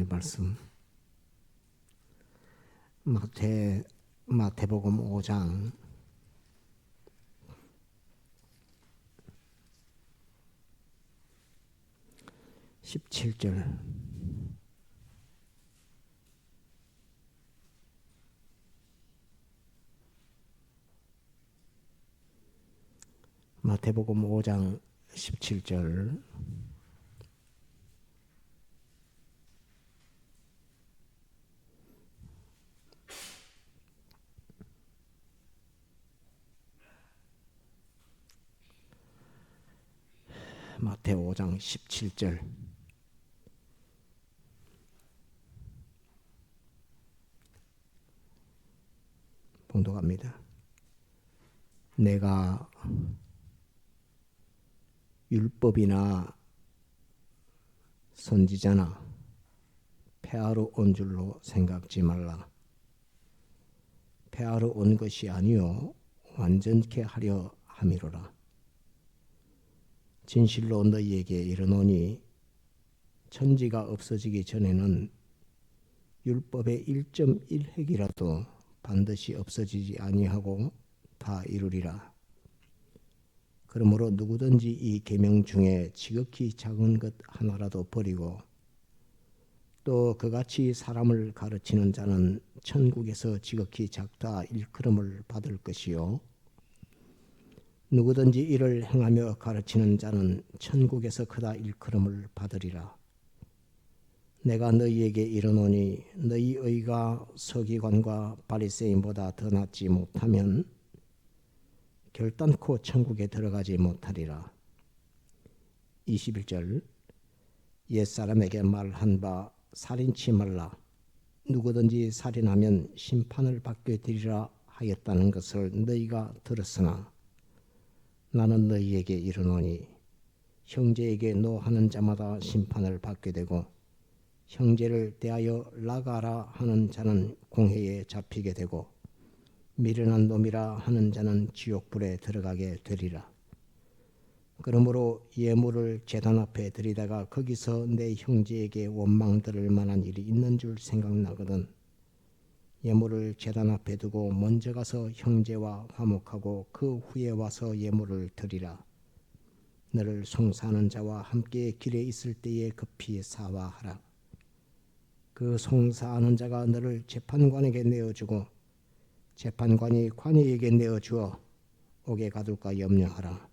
하나님 말씀 마태복음 5장 17절 마태복음 5장 17절 마태 5장 17절 봉독합니다. 내가 율법이나 선지자나 폐하러 온 줄로 생각지 말라. 폐하러 온 것이 아니요 완전케 하려 함이로라. 진실로 너희에게 이르노니 천지가 없어지기 전에는 율법의 1.1획이라도 반드시 없어지지 아니하고 다 이루리라. 그러므로 누구든지 이 계명 중에 지극히 작은 것 하나라도 버리고 또 그같이 사람을 가르치는 자는 천국에서 지극히 작다 일컬음을 받을 것이요 누구든지 이를 행하며 가르치는 자는 천국에서 크다 일컬음을 받으리라. 내가 너희에게 이르노니 너희 의가 서기관과 바리새인보다 더 낫지 못하면 결단코 천국에 들어가지 못하리라. 21절 옛사람에게 말한 바 살인치 말라. 누구든지 살인하면 심판을 받게 되리라 하였다는 것을 너희가 들었으나 나는 너희에게 이르노니 형제에게 노하는 자마다 심판을 받게 되고 형제를 대하여 나가라 하는 자는 공회에 잡히게 되고 미련한 놈이라 하는 자는 지옥불에 들어가게 되리라. 그러므로 예물을 제단 앞에 드리다가 거기서 내 형제에게 원망 들을 만한 일이 있는 줄 생각나거든 예물을 제단 앞에 두고 먼저 가서 형제와 화목하고 그 후에 와서 예물을 드리라. 너를 송사하는 자와 함께 길에 있을 때에 급히 사화하라. 그 송사하는 자가 너를 재판관에게 내어주고 재판관이 관이에게 내어주어 옥에 가둘까 염려하라.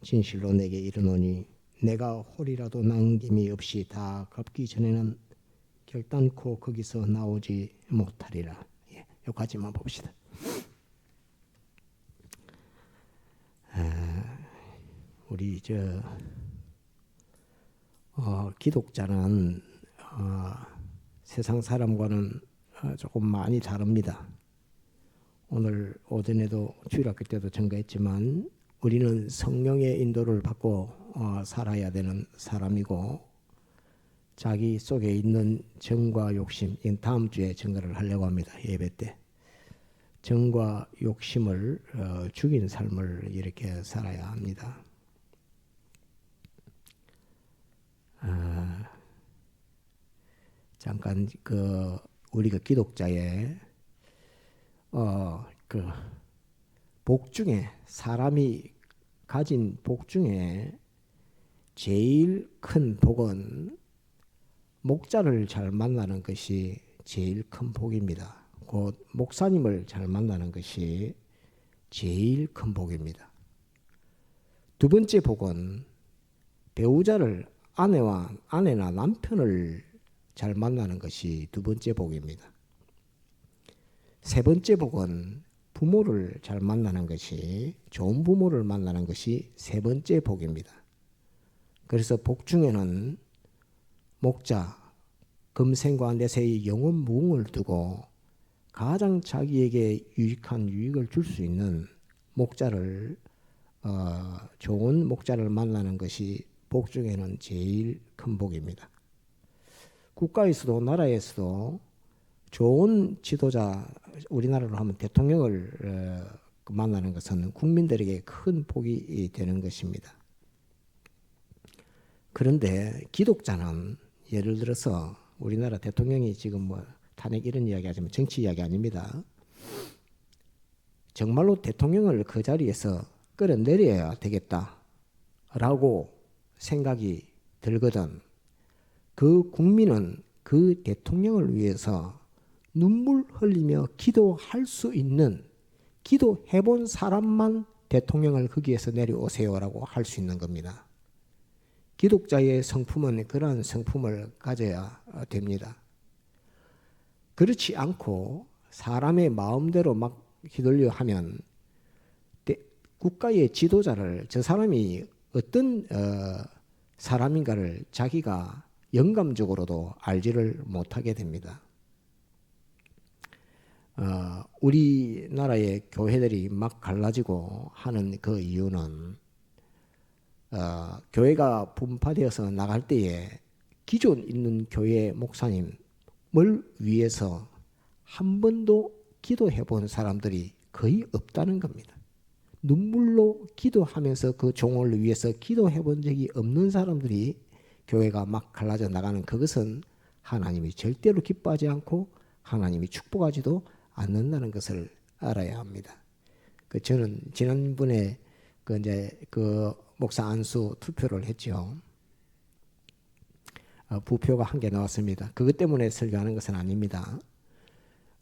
진실로 내게 이르노니 내가 홀이라도 남김이 없이 다 갚기 전에는 결단코 거기서 나오지 못하리라. 여기까지만 봅시다. 우리 기독자는 세상 사람과는 조금 많이 다릅니다. 오늘 오전에도 주일학교 때도 전가했지만 우리는 성령의 인도를 받고 살아야 되는 사람이고 자기 속에 있는 정과 욕심, 이건 다음 주에 증거를 하려고 합니다. 예배 때. 정과 욕심을 죽인 삶을 이렇게 살아야 합니다. 잠깐 우리가 기독자의 복 중에 사람이 가진 복 중에 제일 큰 복은 목자를 잘 만나는 것이 제일 큰 복입니다. 곧 목사님을 잘 만나는 것이 제일 큰 복입니다. 두 번째 복은 배우자를 아내나 남편을 잘 만나는 것이 두 번째 복입니다. 세 번째 복은 부모를 잘 만나는 것이 좋은 부모를 만나는 것이 세 번째 복입니다. 그래서 복 중에는 목자, 금생과 내세의 영원 무궁을 두고 가장 자기에게 유익한 유익을 줄 수 있는 목자를 좋은 목자를 만나는 것이 복 중에는 제일 큰 복입니다. 국가에서도 나라에서도 좋은 지도자, 우리나라로 하면 대통령을 만나는 것은 국민들에게 큰 복이 되는 것입니다. 그런데 기독자는 예를 들어서 우리나라 대통령이 지금 뭐 탄핵 이런 이야기 하지만 정치 이야기 아닙니다. 정말로 대통령을 그 자리에서 끌어내려야 되겠다라고 생각이 들거든 그 국민은 그 대통령을 위해서 눈물 흘리며 기도할 수 있는 기도해본 사람만 대통령을 거기에서 내려오세요라고 할 수 있는 겁니다. 기독자의 성품은 그러한 성품을 가져야 됩니다. 그렇지 않고 사람의 마음대로 막 휘둘려 하면 국가의 지도자를 저 사람이 어떤 사람인가를 자기가 영감적으로도 알지를 못하게 됩니다. 우리나라의 교회들이 막 갈라지고 하는 그 이유는 교회가 분파되어서 나갈 때에 기존 있는 교회 목사님을 위해서 한 번도 기도해 본 사람들이 거의 없다는 겁니다. 눈물로 기도하면서 그 종을 위해서 기도해 본 적이 없는 사람들이 교회가 막 갈라져 나가는 그것은 하나님이 절대로 기뻐하지 않고 하나님이 축복하지도 않는다는 것을 알아야 합니다. 저는 지난번에 그 목사 안수 투표를 했죠. 부표가 한 개 나왔습니다. 그것 때문에 설교하는 것은 아닙니다.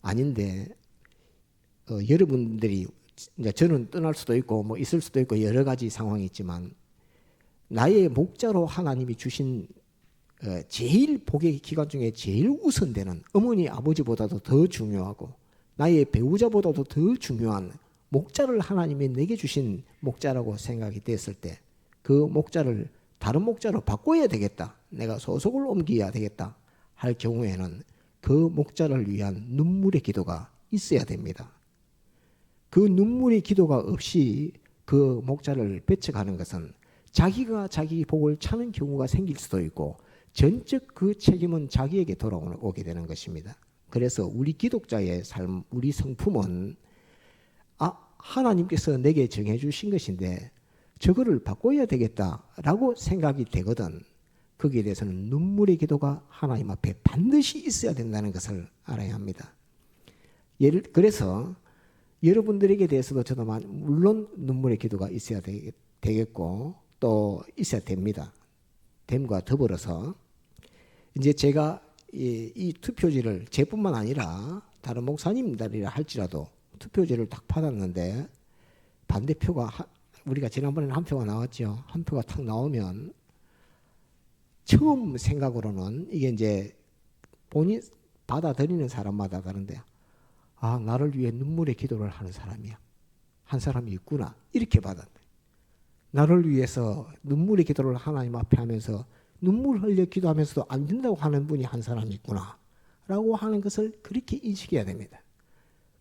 아닌데 여러분들이 이제 저는 떠날 수도 있고 뭐 있을 수도 있고 여러 가지 상황이 있지만 나의 목자로 하나님이 주신 제일 복의 기간 중에 제일 우선되는 어머니 아버지보다도 더 중요하고 나의 배우자보다도 더 중요한 목자를 하나님이 내게 주신 목자라고 생각이 됐을 때 그 목자를 다른 목자로 바꿔야 되겠다. 내가 소속을 옮겨야 되겠다 할 경우에는 그 목자를 위한 눈물의 기도가 있어야 됩니다. 그 눈물의 기도가 없이 그 목자를 배척하는 것은 자기가 자기 복을 차는 경우가 생길 수도 있고 전적 그 책임은 자기에게 돌아오게 되는 것입니다. 그래서 우리 기독자의 삶, 우리 성품은 하나님께서 내게 정해 주신 것인데 저거를 바꿔야 되겠다라고 생각이 되거든. 거기에 대해서는 눈물의 기도가 하나님 앞에 반드시 있어야 된다는 것을 알아야 합니다. 그래서 여러분들에게 대해서도 저도 물론 눈물의 기도가 있어야 되겠고 또 있어야 됩니다. 됨과 더불어서 이제 제가 이 투표지를 제뿐만 아니라 다른 목사님들이라 할지라도 투표지를 딱 받았는데 반대표가 우리가 지난번에는 한 표가 나왔죠. 한 표가 탁 나오면 처음 생각으로는 이게 이제 본인 받아들이는 사람마다 다른데 나를 위해 눈물의 기도를 하는 사람이야. 한 사람이 있구나. 이렇게 받았네. 나를 위해서 눈물의 기도를 하나님 앞에 하면서 눈물 흘려 기도하면서도 안 된다고 하는 분이 한 사람이 있구나. 라고 하는 것을 그렇게 인식해야 됩니다.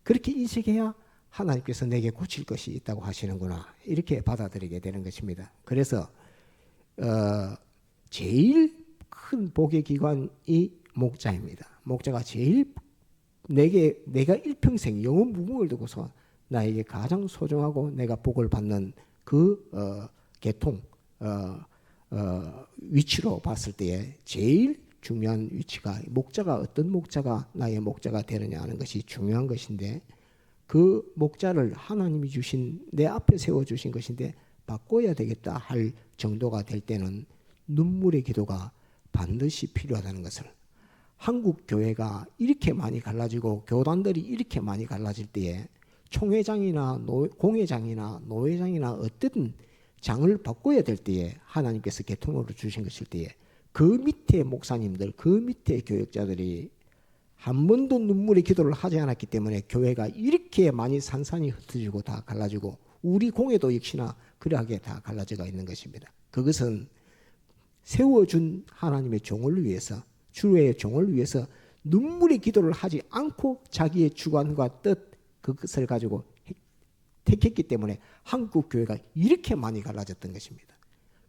그렇게 인식해야 하나님께서 내게 고칠 것이 있다고 하시는구나. 이렇게 받아들이게 되는 것입니다. 그래서 제일 큰 복의 기관이 목자입니다. 목자가 제일 내가 일평생 영원 무궁을 두고서 나에게 가장 소중하고 내가 복을 받는 그 계통 위치로 봤을 때에 제일 중요한 위치가 목자가 어떤 목자가 나의 목자가 되느냐 하는 것이 중요한 것인데 그 목자를 하나님이 주신 내 앞에 세워주신 것인데 바꿔야 되겠다 할 정도가 될 때는 눈물의 기도가 반드시 필요하다는 것을 한국 교회가 이렇게 많이 갈라지고 교단들이 이렇게 많이 갈라질 때에 총회장이나 공회장이나 노회장이나 어떤 장을 바꿔야 될 때에 하나님께서 계통으로 주신 것일 때에 그 밑에 목사님들, 그 밑에 교역자들이 한 번도 눈물의 기도를 하지 않았기 때문에 교회가 이렇게 많이 산산이 흩어지고 다 갈라지고 우리 공회도 역시나 그러하게 다 갈라져가 있는 것입니다. 그것은 세워준 하나님의 종을 위해서 주의 종을 위해서 눈물의 기도를 하지 않고 자기의 주관과 뜻 그것을 가지고 택했기 때문에 한국 교회가 이렇게 많이 갈라졌던 것입니다.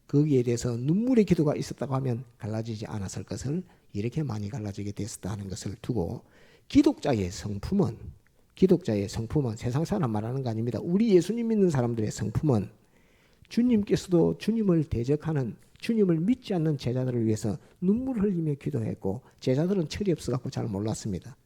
거기에 대해서 눈물의 기도가 있었다고 하면 갈라지지 않았을 것을 이렇게 많이 갈라지게 됐었다는 것을 두고 기독자의 성품은 세상 사람 말하는 거 아닙니다. 우리 예수님 믿는 사람들의 성품은 주님께서도 주님을 대적하는, 주님을 믿지 않는 제자들을 위해서 눈물을 흘리며 기도했고, 제자들은 철이 없어갖고 잘 몰랐습니다.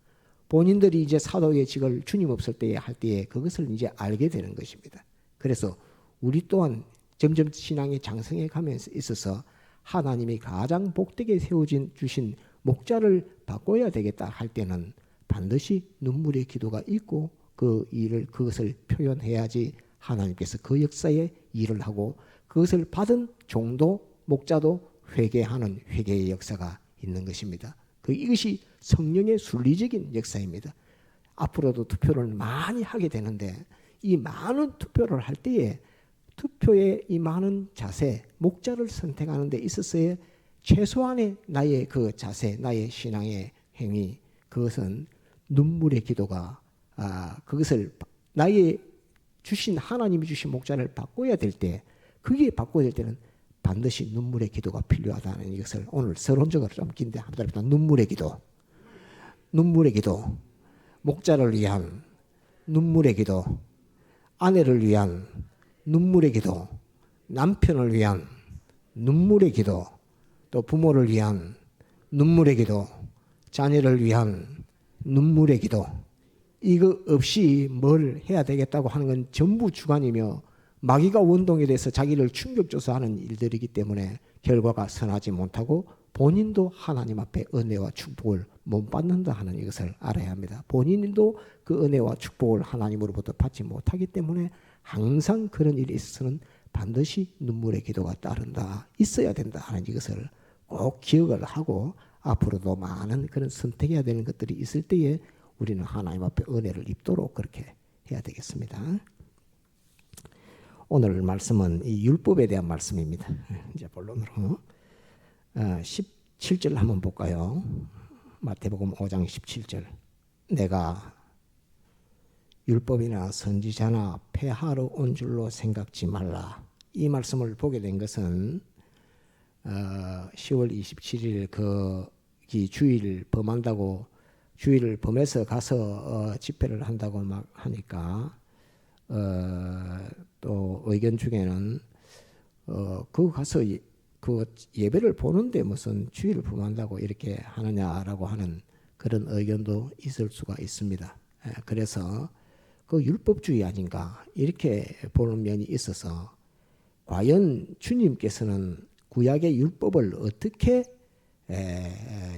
본인들이 이제 사도의 직을 주님 없을 때에 할 때에 그것을 이제 알게 되는 것입니다. 그래서 우리 또한 점점 신앙의 장성해 가면서 있어서 하나님이 가장 복되게 세워진 주신 목자를 바꿔야 되겠다 할 때는 반드시 눈물의 기도가 있고 그것을 표현해야지 하나님께서 그 역사에 일을 하고 그것을 받은 종도 목자도 회개하는 회개의 역사가 있는 것입니다. 이것이 성령의 순리적인 역사입니다. 앞으로도 투표를 많이 하게 되는데 이 많은 투표를 할 때에 투표의 이 많은 자세, 목자를 선택하는 데 있어서의 최소한의 나의 그 자세, 나의 신앙의 행위, 그것은 눈물의 기도가 그것을 나의 주신 하나님이 주신 목자를 바꿔야 될 때, 그게 바꿔야 될 때는 반드시 눈물의 기도가 필요하다는 이것을 오늘 서론적으로 좀 긴데 한번 눈물의 기도, 눈물의 기도, 목자를 위한 눈물의 기도, 아내를 위한 눈물의 기도, 남편을 위한 눈물의 기도, 또 부모를 위한 눈물의 기도, 자녀를 위한 눈물의 기도. 이거 없이 뭘 해야 되겠다고 하는 건 전부 주관이며 마귀가 원동에 대해서 자기를 충격줘서 하는 일들이기 때문에 결과가 선하지 못하고 본인도 하나님 앞에 은혜와 축복을 못 받는다 하는 이것을 알아야 합니다. 본인도 그 은혜와 축복을 하나님으로부터 받지 못하기 때문에 항상 그런 일이 있어서는 반드시 눈물의 기도가 따른다, 있어야 된다 하는 이것을 꼭 기억을 하고 앞으로도 많은 그런 선택해야 되는 것들이 있을 때에 우리는 하나님 앞에 은혜를 입도록 그렇게 해야 되겠습니다. 오늘 말씀은 이 율법에 대한 말씀입니다. 이제 본론으로 17절 한번 볼까요? 마태복음 5장 17절. 내가 율법이나 선지자나 폐하러 온 줄로 생각지 말라. 이 말씀을 보게 된 것은 10월 27일 이 주의를 범한다고, 주의를 범해서 가서 집회를 한다고 막 하니까 또 의견 중에는 그 가서 그 예배를 보는데 무슨 주의를 범한다고 이렇게 하느냐라고 하는 그런 의견도 있을 수가 있습니다. 그래서 그 율법주의 아닌가 이렇게 보는 면이 있어서, 과연 주님께서는 구약의 율법을 어떻게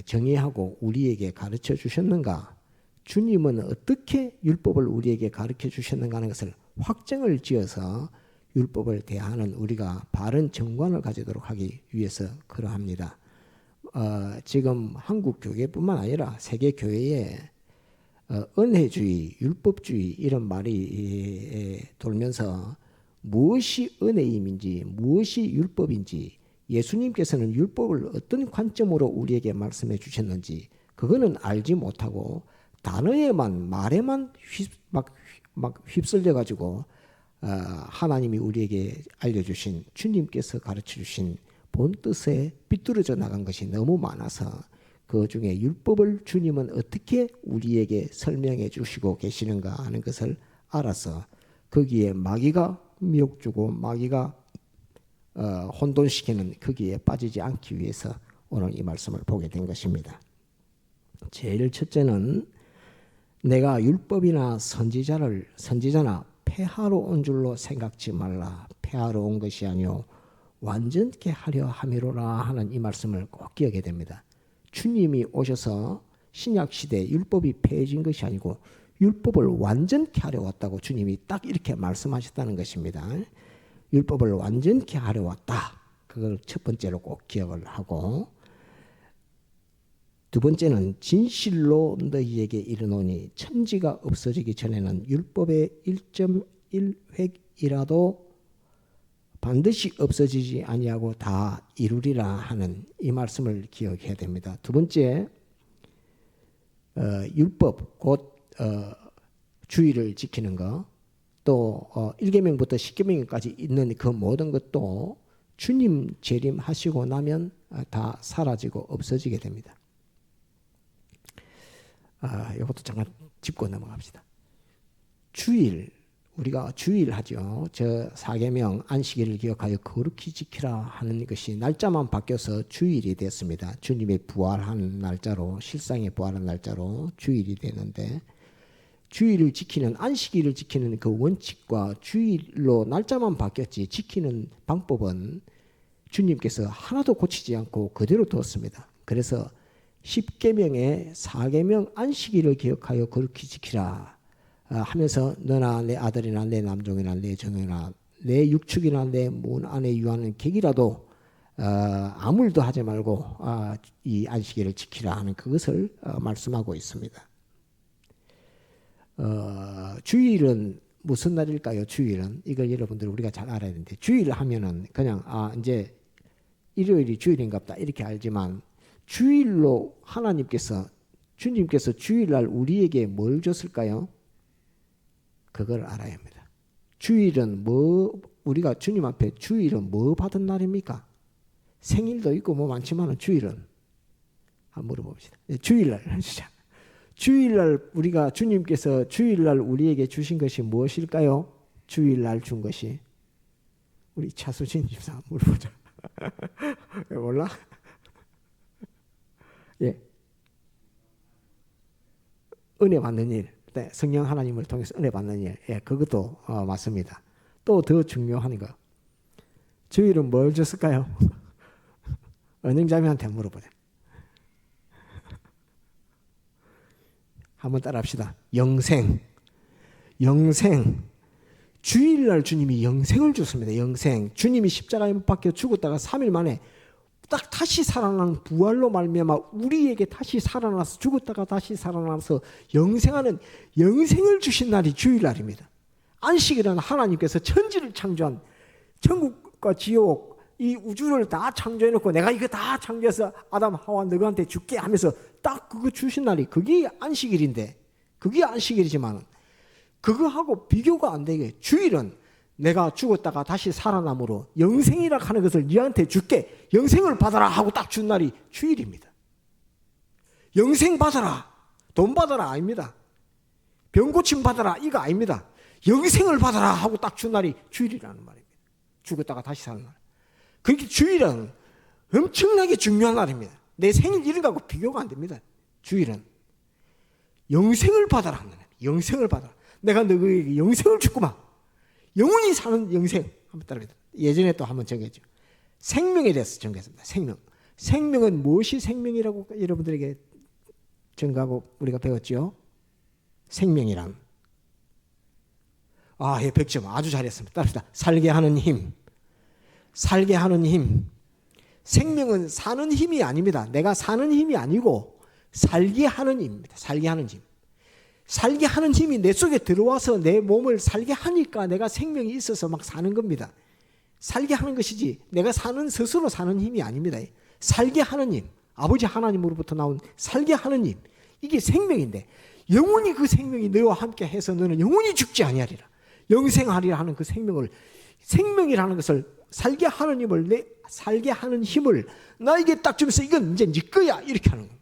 정의하고 우리에게 가르쳐 주셨는가, 주님은 어떻게 율법을 우리에게 가르쳐 주셨는가 하는 것을 확정을 지어서 율법을 대하는 우리가 바른 정관을 가지도록 하기 위해서 그러합니다. 지금 한국 교회뿐만 아니라 세계 교회에 은혜주의, 율법주의 이런 말이 돌면서 무엇이 은혜임인지 무엇이 율법인지, 예수님께서는 율법을 어떤 관점으로 우리에게 말씀해 주셨는지 그거는 알지 못하고 단어에만, 말에만 막 휩쓸려 가지고 하나님이 우리에게 알려주신, 주님께서 가르쳐 주신 본 뜻에 비뚤어져 나간 것이 너무 많아서 그 중에 율법을 주님은 어떻게 우리에게 설명해 주시고 계시는가 하는 것을 알아서 거기에 마귀가 미혹주고 마귀가 혼돈시키는 거기에 빠지지 않기 위해서 오늘 이 말씀을 보게 된 것입니다. 제일 첫째는 내가 율법이나 선지자나 폐하러 온 줄로 생각지 말라. 폐하러 온 것이 아니요 완전케 하려 함이로라 하는 이 말씀을 꼭 기억해야 됩니다. 주님이 오셔서 신약시대 율법이 폐해진 것이 아니고 율법을 완전케 하려 왔다고 주님이 딱 이렇게 말씀하셨다는 것입니다. 율법을 완전케 하려 왔다. 그걸 첫 번째로 꼭 기억을 하고, 두 번째는 진실로 너희에게 이르노니 천지가 없어지기 전에는 율법의 1.1획이라도 반드시 없어지지 아니하고 다 이루리라 하는 이 말씀을 기억해야 됩니다. 두 번째, 율법 곧 주의를 지키는 것, 또 1계명부터 10계명까지 있는 그 모든 것도 주님 재림하시고 나면 다 사라지고 없어지게 됩니다. 이것도 잠깐 짚고 넘어갑시다. 주일, 우리가 주일 하죠. 저 사계명 안식일을 기억하여 거룩히 지키라 하는 것이 날짜만 바뀌어서 주일이 됐습니다. 주님의 부활한 날짜로, 실상의 부활한 날짜로 주일이 되는데, 주일을 지키는, 안식일을 지키는 그 원칙과 주일로 날짜만 바뀌었지 지키는 방법은 주님께서 하나도 고치지 않고 그대로 두었습니다. 그래서 10계명에 4계명 안식일을 기억하여 거룩히 지키라 하면서 너나 내 아들이나 내 남종이나 내 정이나 내 육축이나 내 문 안에 유하는 객이라도 아무 일도 하지 말고 이 안식일을 지키라 하는 그것을 말씀하고 있습니다. 주일은 무슨 날일까요? 주일은 이걸 여러분들 우리가 잘 알아야 되는데, 주일 하면은 그냥 이제 일요일이 주일인갑다 이렇게 알지만, 주일로 주님께서 주일날 우리에게 뭘 줬을까요? 그걸 알아야 합니다. 주일은 우리가 주님 앞에 주일은 뭐 받은 날입니까? 생일도 있고 뭐 많지만은 주일은 한번 물어봅시다. 주일날 주일날 주님께서 주일날 우리에게 주신 것이 무엇일까요? 주일날 준 것이 우리 차수진 집사 물어보자. 몰라? 예, 은혜 받는 일, 네, 성령 하나님을 통해서 은혜 받는 일, 예, 그것도 맞습니다. 또 더 중요한 거, 주일은 뭘 줬을까요? 은행자매한테 물어보자. 한번 따라합시다. 영생. 주일날 주님이 영생을 줬습니다. 영생. 주님이 십자가에 못 박혀 죽었다가 3일 만에 딱 다시 살아난 부활로 말미암아 우리에게 다시 살아나서, 죽었다가 다시 살아나서 영생하는 영생을 주신 날이 주일날입니다. 안식이라는 하나님께서 천지를 창조한, 천국과 지옥, 이 우주를 다 창조해놓고 내가 이거 다 창조해서 아담 하와 너희한테 줄게 하면서 딱 그거 주신 날이 그게 안식일인데, 그게 안식일이지만 그거하고 비교가 안 되게 주일은 내가 죽었다가 다시 살아남으로 영생이라 하는 것을 너한테 줄게, 영생을 받아라 하고 딱 준 날이 주일입니다. 영생 받아라, 돈 받아라 아닙니다. 병고침 받아라 이거 아닙니다. 영생을 받아라 하고 딱 준 날이 주일이라는 말입니다. 죽었다가 다시 사는 날. 그렇게 주일은 엄청나게 중요한 날입니다. 내 생일 이런 거하고 비교가 안 됩니다. 주일은 영생을 받아라 하는 날. 영생을 받아라. 내가 너에게 영생을 주구만. 영원히 사는 영생. 한번 따라합니다. 예전에 또 한번 정했죠. 생명에 대해서 정했습니다. 생명은 무엇이 생명이라고 여러분들에게 정하고 우리가 배웠죠? 생명이란, 예, 100점 아주 잘했습니다. 따라합시다. 살게 하는 힘. 생명은 사는 힘이 아닙니다. 내가 사는 힘이 아니고 살게 하는 힘입니다. 살게 하는 힘이 내 속에 들어와서 내 몸을 살게 하니까 내가 생명이 있어서 막 사는 겁니다. 살게 하는 것이지 내가 스스로 사는 힘이 아닙니다. 살게 하는 힘, 아버지 하나님으로부터 나온 살게 하는 힘, 이게 생명인데, 영원히 그 생명이 너와 함께 해서 너는 영원히 죽지 아니하리라, 영생하리라 하는 그 생명이라는 것을, 살게 하는 힘을, 살게 하는 힘을 나에게 딱 주면서 이건 이제 네 거야 이렇게 하는 거예요.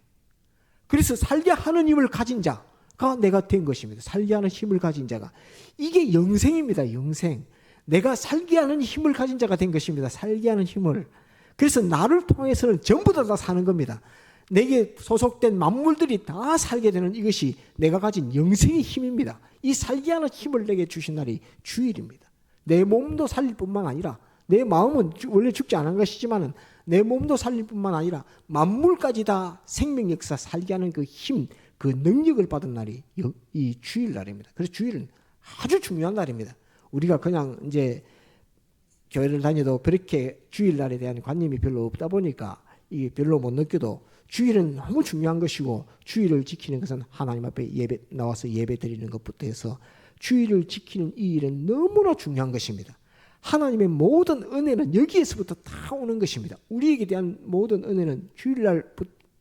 그래서 살게 하는 힘을 가진 자가 내가 된 것입니다. 살게 하는 힘을 가진 자가, 이게 영생입니다. 영생. 내가 살게 하는 힘을 가진 자가 된 것입니다. 살게 하는 힘을. 그래서 나를 통해서는 전부 다 사는 겁니다. 내게 소속된 만물들이 다 살게 되는 이것이 내가 가진 영생의 힘입니다. 이 살게 하는 힘을 내게 주신 날이 주일입니다. 내 몸도 살릴 뿐만 아니라, 내 마음은 원래 죽지 않은 것이지만 내 몸도 살릴 뿐만 아니라 만물까지 다 생명 역사 살게 하는 그 힘, 그 능력을 받은 날이 이 주일날입니다. 그래서 주일은 아주 중요한 날입니다. 우리가 그냥 이제 교회를 다녀도 그렇게 주일날에 대한 관념이 별로 없다 보니까 이게 별로 못 느껴도, 주일은 너무 중요한 것이고, 주일을 지키는 것은 하나님 앞에 나와서 예배 드리는 것부터 해서 주일을 지키는 이 일은 너무나 중요한 것입니다. 하나님의 모든 은혜는 여기에서부터 다 오는 것입니다. 우리에게 대한 모든 은혜는 주일날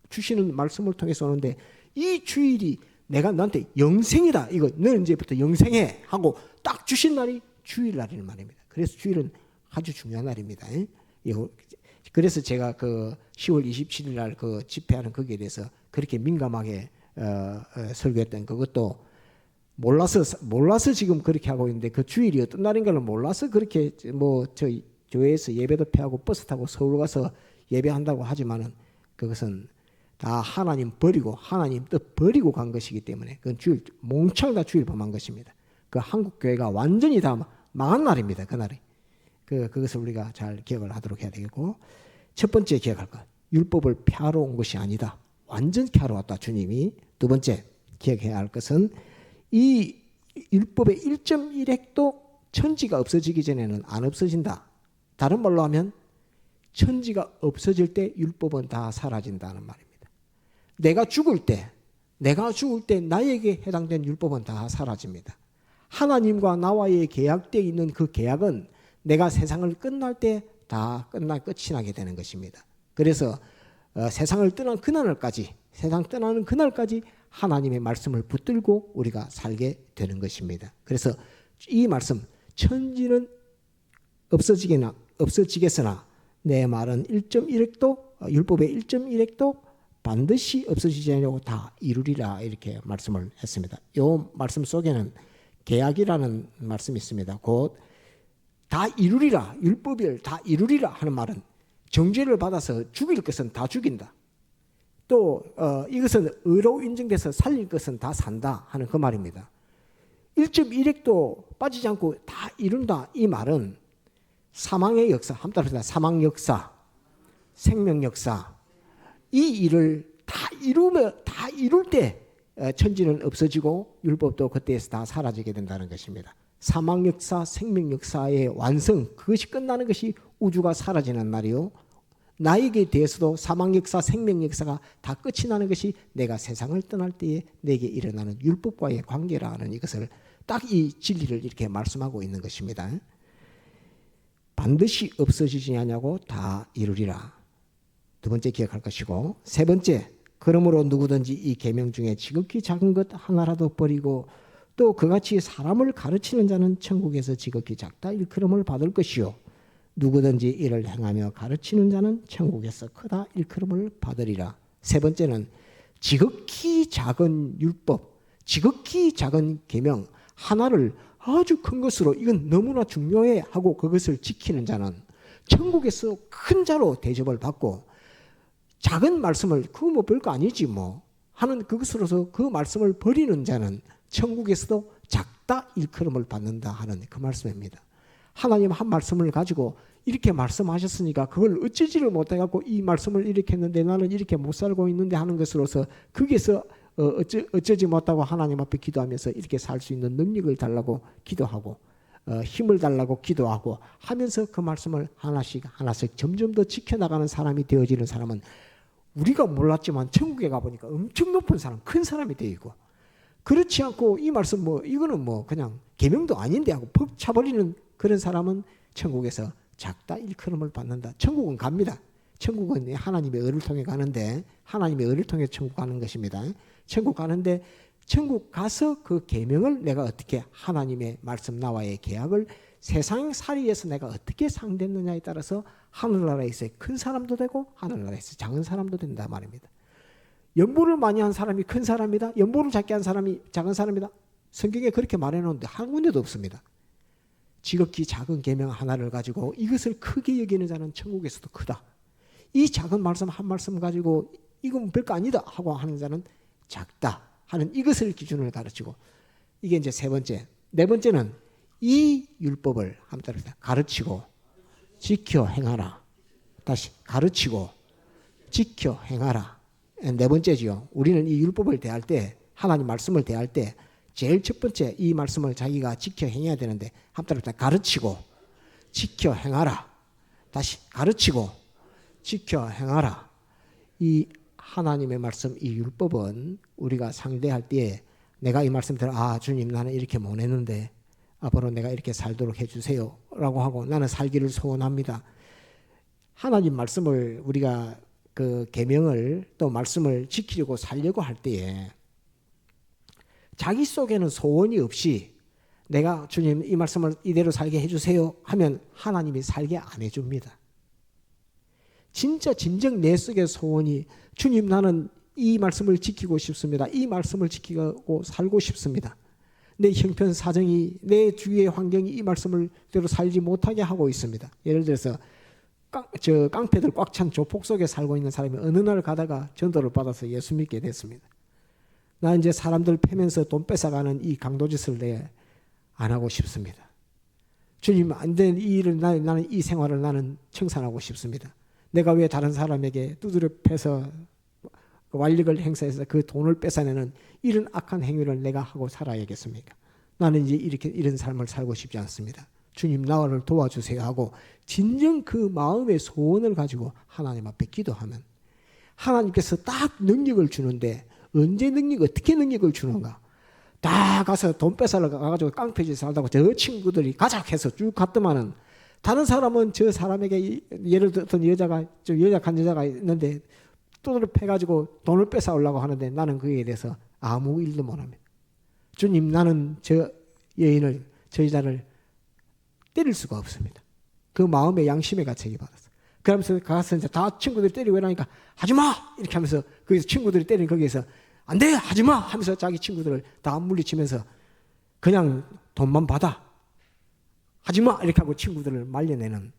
주시는 말씀을 통해서 오는데, 이 주일이 내가 너한테 영생이다, 이거 너는 이제부터 영생해 하고 딱 주신 날이 주일날이란 말입니다. 그래서 주일은 아주 중요한 날입니다. 그래서 제가 그 10월 27일 날 그 집회하는 거기에 대해서 그렇게 민감하게 설교했던 그것도 몰라서 지금 그렇게 하고 있는데 그 주일이 어떤 날인 걸 몰라서 그렇게 뭐 저희 교회에서 예배도 패하고 버스 타고 서울 가서 예배한다고 하지만은 그것은 다 하나님 버리고 하나님 뜻 버리고 간 것이기 때문에 그건 주일 몽창 다 주일 범한 것입니다. 그 한국 교회가 완전히 다 망한 날입니다. 그날이. 그것을 우리가 잘 기억을 하도록 해야 되겠고, 첫 번째 기억할 것, 율법을 폐하러 온 것이 아니다. 완전히 폐하러 왔다 주님이. 두 번째 기억해야 할 것은 이 율법의 1.1핵도 천지가 없어지기 전에는 안 없어진다. 다른 말로 하면 천지가 없어질 때 율법은 다 사라진다는 말입니다. 내가 죽을 때 나에게 해당된 율법은 다 사라집니다. 하나님과 나와의 계약되어 있는 그 계약은 내가 세상을 끝날 때 다 끝이 나게 되는 것입니다. 그래서 세상을 떠난 그날까지, 세상 떠나는 그날까지 하나님의 말씀을 붙들고 우리가 살게 되는 것입니다. 그래서 이 말씀, 천지는 없어지겠으나 내 말은 1.1핵도 율법의 1.1핵도 반드시 없어지지 않으려고 다 이루리라, 이렇게 말씀을 했습니다. 이 말씀 속에는 계약이라는 말씀이 있습니다. 곧 다 이루리라, 율법을 다 이루리라 하는 말은 정죄를 받아서 죽일 것은 다 죽인다. 또 이것은 의로 인정돼서 살릴 것은 다 산다 하는 그 말입니다. 1.1핵도 빠지지 않고 다 이룬다, 이 말은 사망의 역사, 한번 따라합시다. 사망 역사, 생명 역사, 이 일을 다 이룰 때 천지는 없어지고 율법도 그때에서 다 사라지게 된다는 것입니다. 사망 역사, 생명 역사의 완성, 그것이 끝나는 것이 우주가 사라지는 날이요, 나에게 대해서도 사망 역사, 생명 역사가 다 끝이 나는 것이 내가 세상을 떠날 때에 내게 일어나는 율법과의 관계라는 이것을 딱 이 진리를 이렇게 말씀하고 있는 것입니다. 반드시 없어지지 않냐고 다 이루리라. 두 번째 기억할 것이고, 세 번째, 그러므로 누구든지 이 계명 중에 지극히 작은 것 하나라도 버리고 또 그같이 사람을 가르치는 자는 천국에서 지극히 작다 일컬음을 받을 것이요, 누구든지 이를 행하며 가르치는 자는 천국에서 크다 일컬음을 받으리라. 세 번째는 지극히 작은 율법, 지극히 작은 계명 하나를 아주 큰 것으로 이건 너무나 중요해 하고 그것을 지키는 자는 천국에서 큰 자로 대접을 받고, 작은 말씀을 그거 뭐 별거 아니지 뭐 하는 그것으로서 그 말씀을 버리는 자는 천국에서도 작다 일컬음을 받는다 하는 그 말씀입니다. 하나님 한 말씀을 가지고 이렇게 말씀하셨으니까 그걸 어찌지를 못해갖고 이 말씀을 이렇게 했는데 나는 이렇게 못 살고 있는데 하는 것으로서 거기에서 어쩌지 못하고 하나님 앞에 기도하면서 이렇게 살 수 있는 능력을 달라고 기도하고 힘을 달라고 기도하고 하면서 그 말씀을 하나씩 점점 더 지켜나가는 사람이 되어지는 사람은 우리가 몰랐지만 천국에 가보니까 엄청 높은 사람, 큰 사람이 되어 있고, 그렇지 않고 이 말씀 이거는 그냥 계명도 아닌데 하고 퍽 차버리는 그런 사람은 천국에서 작다 일컬음을 받는다. 천국은 갑니다. 천국은 하나님의 의를 통해 가는데, 하나님의 의를 통해 천국 가는 것입니다. 천국 가는데 천국 가서 그 계명을 내가 어떻게 하나님의 말씀 나와의 계약을 세상 살이에서 내가 어떻게 상대했느냐에 따라서 하늘나라에서 큰 사람도 되고 하늘나라에서 작은 사람도 된다 말입니다. 연보를 많이 한 사람이 큰 사람이다, 연보를 작게 한 사람이 작은 사람이다, 성경에 그렇게 말해놓는데 한 군데도 없습니다. 지극히 작은 계명 하나를 가지고 이것을 크게 여기는 자는 천국에서도 크다, 이 작은 말씀 한 말씀 가지고 이건 별거 아니다 하고 하는 자는 작다 하는 이것을 기준을 가르치고, 이게 이제 세 번째. 네 번째는 이 율법을 한번 따라합시다. 가르치고 지켜 행하라. 다시 가르치고 지켜 행하라. 네 번째지요. 우리는 이 율법을 대할 때, 하나님 말씀을 대할 때 제일 첫 번째 이 말씀을 자기가 지켜 행해야 되는데 한번 따라합시다. 가르치고 지켜 행하라. 다시 가르치고 지켜 행하라. 이 하나님의 말씀, 이 율법은 우리가 상대할 때에 내가 이 말씀 들어 주님 나는 이렇게 못했는데 앞으로 내가 이렇게 살도록 해주세요 라고 하고 나는 살기를 소원합니다. 하나님 말씀을 우리가 그 계명을 또 말씀을 지키려고 살려고 할 때에 자기 속에는 소원이 없이 내가 주님 이 말씀을 이대로 살게 해주세요 하면 하나님이 살게 안 해줍니다. 진짜 진정 내 속의 소원이 주님 나는 이 말씀을 지키고 싶습니다. 이 말씀을 지키고 살고 싶습니다. 내 형편 사정이, 내 주위의 환경이 이 말씀을 대로 살지 못하게 하고 있습니다. 예를 들어서 깡패들 꽉 찬 조폭 속에 살고 있는 사람이 어느 날 가다가 전도를 받아서 예수 믿게 됐습니다. 나 이제 사람들 패면서 돈 뺏어가는 이 강도짓을 내 안 하고 싶습니다. 주님, 안 된 이 일을 나는 이 생활을 나는 청산하고 싶습니다. 내가 왜 다른 사람에게 두드려 패서 완력을 행사해서 그 돈을 뺏어내는 이런 악한 행위를 내가 하고 살아야겠습니까? 나는 이제 이런 삶을 살고 싶지 않습니다. 주님, 나를 도와주세요 하고 진정 그 마음의 소원을 가지고 하나님 앞에 기도하면 하나님께서 딱 능력을 주는데, 언제 어떻게 능력을 주는가? 다 가서 돈 뺏으러 가가지고 깡패짓 살다고 저 친구들이 가작해서 쭉 갔더만은, 다른 사람은 저 사람에게, 예를 들어 어떤 여자가, 연약한 여자가 있는데 두드려 패가지고 돈을 뺏어오려고 하는데 나는 그에 대해서 아무 일도 못합니다. 주님, 나는 저 여인을, 저 여자를 때릴 수가 없습니다. 그 마음의 양심의 가책이 받았어. 그러면서 가서 이제 다 친구들이 때리고 이러니까 하지마! 이렇게 하면서 거기서 친구들이 때리는 거기에서 안 돼! 하지마! 하면서 자기 친구들을 다 물리치면서 그냥 돈만 받아! 하지마! 이렇게 하고 친구들을 말려내는,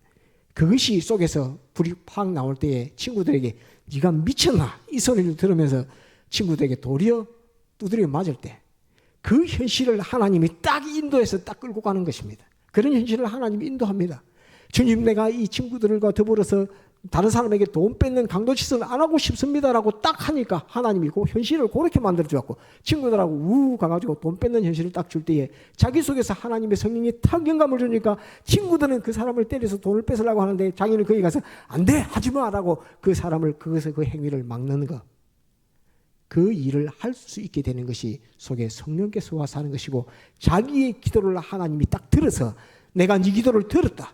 그것이 속에서 불이 팍 나올 때에 친구들에게 네가 미쳤나? 이 소리를 들으면서 친구들에게 도리어 두드려 맞을 때, 그 현실을 하나님이 딱 인도해서 딱 끌고 가는 것입니다. 그런 현실을 하나님이 인도합니다. 주님, 내가 이 친구들과 더불어서 다른 사람에게 돈 뺏는 강도짓은 안 하고 싶습니다라고 딱 하니까 하나님이 그 현실을 그렇게 만들어주었고, 친구들하고 우 가가지고 돈 뺏는 현실을 딱 줄 때에 자기 속에서 하나님의 성령이 탁 영감을 주니까 친구들은 그 사람을 때려서 돈을 뺏으려고 하는데 자기는 거기 가서 안 돼! 하지마라고 그 사람을, 그것을, 그 행위를 막는 것, 그 일을 할 수 있게 되는 것이 속에 성령께서 와서 하는 것이고, 자기의 기도를 하나님이 딱 들어서 내가 네 기도를 들었다,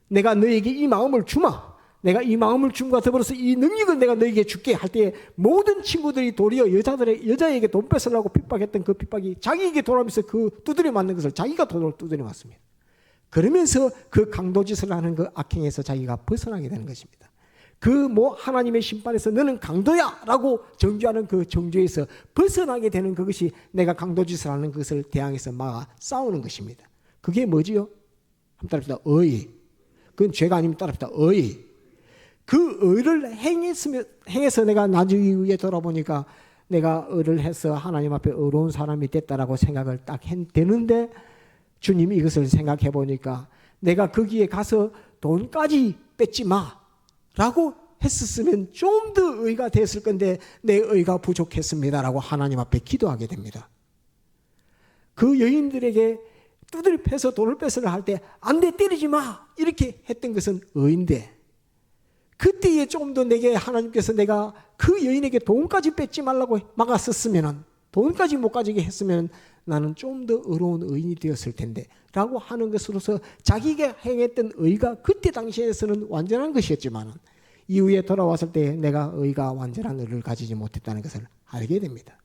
내가 너에게 이 마음을 주마, 내가 이 마음을 줌과 더불어서 이 능력을 내가 너에게 줄게 할 때에 모든 친구들이 도리어 여자에게 돈 뺏으려고 핍박했던 그 핍박이 자기에게 돌아오면서 그 두드려 맞는 것을 자기가 두드려 맞습니다. 그러면서 그 강도짓을 하는 그 악행에서 자기가 벗어나게 되는 것입니다. 그 하나님의 심판에서 너는 강도야 라고 정죄하는 그 정죄에서 벗어나게 되는 그것이, 내가 강도짓을 하는 것을 대항해서 막아 싸우는 것입니다. 그게 뭐지요? 한번 따라합시다. 의. 그건 죄가 아니면 따라합시다. 의. 그 의를 행해서 내가 나중에 돌아보니까 내가 의를 해서 하나님 앞에 의로운 사람이 됐다라고 생각을 딱 되는데, 주님이 이것을 생각해 보니까 내가 거기에 가서 돈까지 뺏지 마 라고 했었으면 좀 더 의가 됐을 건데 내 의가 부족했습니다라고 하나님 앞에 기도하게 됩니다. 그 여인들에게 두드려 패서 돈을 뺏으려 할 때 안 돼, 때리지 마 이렇게 했던 것은 의인데, 그때에 좀 더 내게 하나님께서 내가 그 여인에게 돈까지 뺏지 말라고 막았었으면, 돈까지 못 가지게 했으면 나는 좀 더 의로운 의인이 되었을 텐데 라고 하는 것으로서 자기가 행했던 의가 그때 당시에서는 완전한 것이었지만 이후에 돌아왔을 때 내가 의가 완전한 의를 가지지 못했다는 것을 알게 됩니다.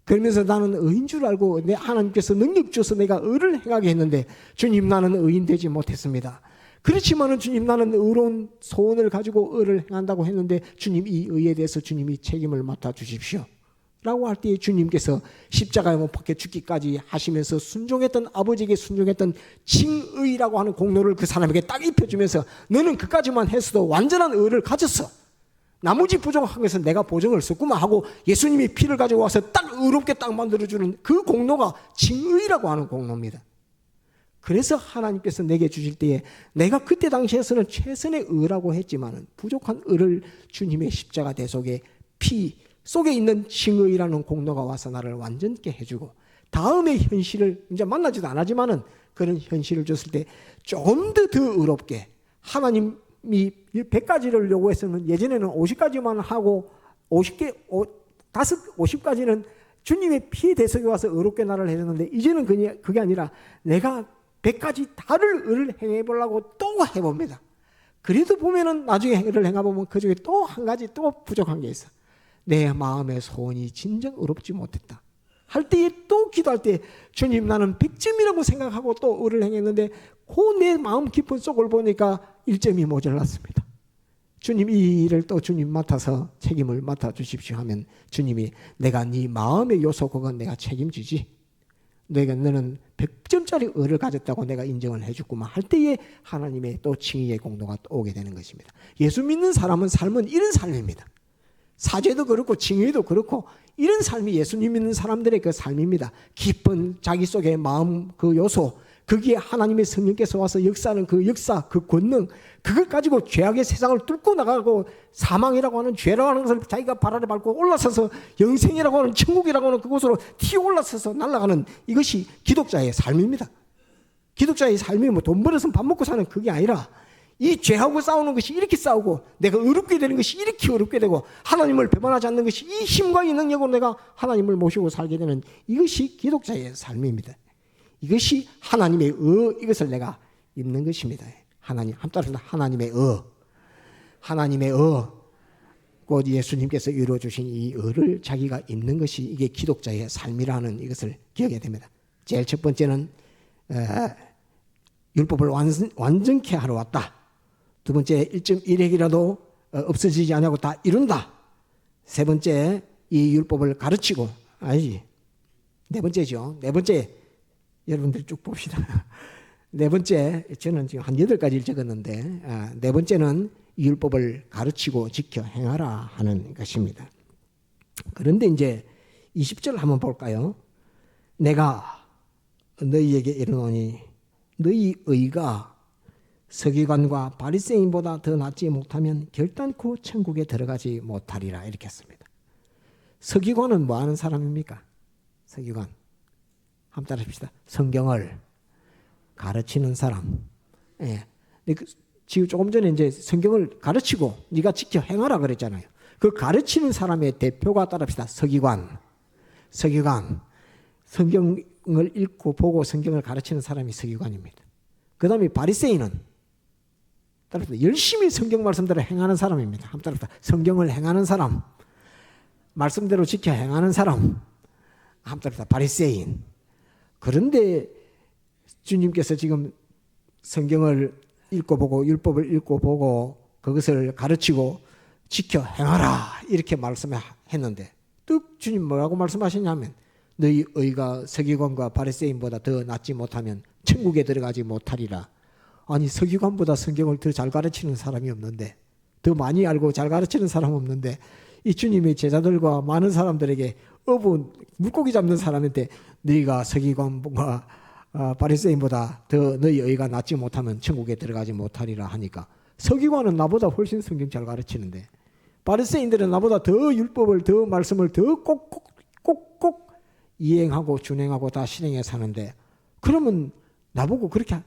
그러면서 나는 의인 줄 알고 내 하나님께서 능력 주어서 내가 의를 행하게 했는데, 주님, 나는 의인 되지 못했습니다. 그렇지만은 주님, 나는 의로운 소원을 가지고 의를 행한다고 했는데 주님, 이 의에 대해서 주님이 책임을 맡아 주십시오 라고 할 때 주님께서 십자가에 못 박혀 죽기까지 하시면서 순종했던, 아버지에게 순종했던 칭의라고 하는 공로를 그 사람에게 딱 입혀주면서 너는 그까지만 했어도 완전한 의를 가졌어, 나머지 부족한 것은 내가 보증을 썼구만 하고 예수님이 피를 가지고 와서 딱 의롭게 딱 만들어주는 그 공로가 칭의라고 하는 공로입니다. 그래서 하나님께서 내게 주실 때에 내가 그때 당시에서는 최선의 의라고 했지만 부족한 의를 주님의 십자가 대속에 피 속에 있는 칭의라는 공로가 와서 나를 완전케 해주고, 다음의 현실을 이제 만나지도 않았지만은 그런 현실을 줬을 때 좀 더 의롭게, 하나님이 100가지를 요구했으면 예전에는 50가지만 하고 50가지는 주님의 피의 대속에 와서 의롭게 나를 해줬는데, 이제는 그게 아니라 내가 100가지 다를 의를 행해보려고 또 해봅니다. 그래도 보면은 나중에 의를 행해보면 그 중에 또 한 가지 또 부족한 게 있어. 내 마음의 소원이 진정 의롭지 못했다 할 때에 또 기도할 때 주님, 나는 100점이라고 생각하고 또 의를 행했는데 그 내 마음 깊은 속을 보니까 1점이 모자랐습니다. 주님, 이 일을 또 주님 맡아서 책임을 맡아 주십시오 하면 주님이 내가 네 마음의 요소 그건 내가 책임지지, 너는 100점짜리 의를 가졌다고 내가 인정을 해주구만 할 때에 하나님의 또 칭의의 공도가 또 오게 되는 것입니다. 예수 믿는 사람은 삶은 이런 삶입니다. 사죄도 그렇고 칭의도 그렇고 이런 삶이 예수님 믿는 사람들의 그 삶입니다. 깊은 자기 속의 마음 그 요소, 거기에 하나님의 성령께서 와서 역사하는 그 역사, 그 권능, 그걸 가지고 죄악의 세상을 뚫고 나가고 사망이라고 하는 죄라고 하는 것을 자기가 발 아래 밟고 올라서서 영생이라고 하는 천국이라고 하는 그곳으로 튀어 올라서서 날아가는 이것이 기독자의 삶입니다. 기독자의 삶이 뭐 돈 벌어서 밥 먹고 사는 그게 아니라 이 죄하고 싸우는 것이 이렇게 싸우고 내가 어렵게 되는 것이 이렇게 어렵게 되고 하나님을 배반하지 않는 것이 이 힘과 이 능력으로 내가 하나님을 모시고 살게 되는 이것이 기독자의 삶입니다. 이것이 하나님의 이것을 내가 입는 것입니다. 하나님 따라서 하나님의 하나님의 곧 예수님께서 이루어 주신 이 의를 자기가 입는 것이 이게 기독자의 삶이라는 이것을 기억해야 됩니다. 제일 첫 번째는 율법을 완전케 하러 왔다. 두 번째 1.1핵이라도 없어지지 않냐고 다 이룬다. 세 번째 이 율법을 가르치고 네 번째죠. 네 번째 여러분들 쭉 봅시다. 네 번째 저는 지금 한 8가지를 적었는데 네 번째는 이 율법을 가르치고 지켜 행하라 하는 것입니다. 그런데 이제 20절 한번 볼까요? 내가 너희에게 이르노니 너희 의가 서기관과 바리새인보다 더 낫지 못하면 결단코 천국에 들어가지 못하리라 이렇게 했습니다. 서기관은 뭐 하는 사람입니까? 서기관 한번 따라합시다. 성경을 가르치는 사람. 예. 지금 조금 전에 이제 성경을 가르치고 네가 지켜 행하라 그랬잖아요. 그 가르치는 사람의 대표가 따라합시다. 서기관. 성경을 읽고 보고 성경을 가르치는 사람이 서기관입니다. 그 다음에 바리새인은 따라합시다. 열심히 성경 말씀대로 행하는 사람입니다. 한번 따라합시다. 성경을 행하는 사람. 말씀대로 지켜 행하는 사람. 한번 따라합시다. 바리새인. 그런데 주님께서 지금 성경을 읽고 보고 율법을 읽고 보고 그것을 가르치고 지켜 행하라 이렇게 말씀했는데 또 주님 뭐라고 말씀하시냐면 너희 의가 서기관과 바리새인보다 더 낫지 못하면 천국에 들어가지 못하리라. 아니 서기관보다 성경을 더 잘 가르치는 사람이 없는데 더 많이 알고 잘 가르치는 사람 없는데 이 주님의 제자들과 많은 사람들에게 물고기 잡는 사람한테 너희가 서기관과 바리새인보다 더 너희 의가 낫지 못하면 천국에 들어가지 못하리라 하니까 서기관은 나보다 훨씬 성경 잘 가르치는데 바리새인들은 나보다 더 율법을 더 말씀을 더 꼭꼭 이행하고 준행하고 다 실행해 사는데 그러면 나보고 그렇게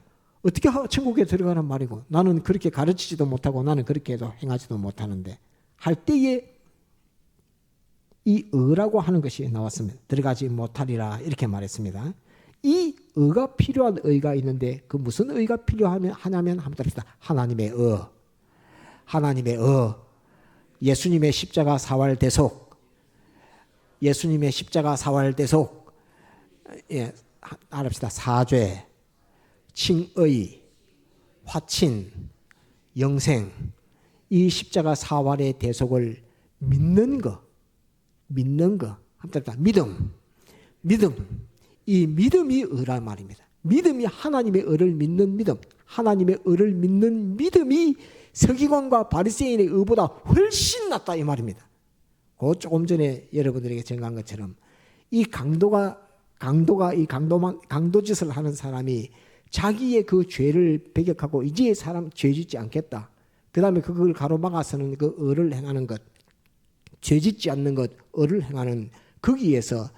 어떻게 천국에 들어가는 말이고 나는 그렇게 가르치지도 못하고 나는 그렇게 해도 행하지도 못하는데 할 때에 이 의라고 하는 것이 나왔습니다. 들어가지 못하리라 이렇게 말했습니다. 이 의가 필요한 의가 있는데 그 무슨 의가 필요하냐면 한번 답시다. 하나님의 예수님의 십자가 사활 대속 예수님의 십자가 사활 대속 알읍시다. 사죄, 칭의, 화친, 영생 이 십자가 사활의 대속을 믿는 거 믿음 이 믿음이 의란 말입니다. 믿음이 하나님의 의를 믿는 믿음 하나님의 의를 믿는 믿음이 서기관과 바리새인의 의보다 훨씬 낫다 이 말입니다. 그 조금 전에 여러분들에게 전한 것처럼 이 강도짓을 하는 사람이 자기의 그 죄를 배격하고 이제 사람 죄 짓지 않겠다. 그 다음에 그걸 가로막아서는 그 의를 행하는 것 죄 짓지 않는 것, 의를 행하는 거기에서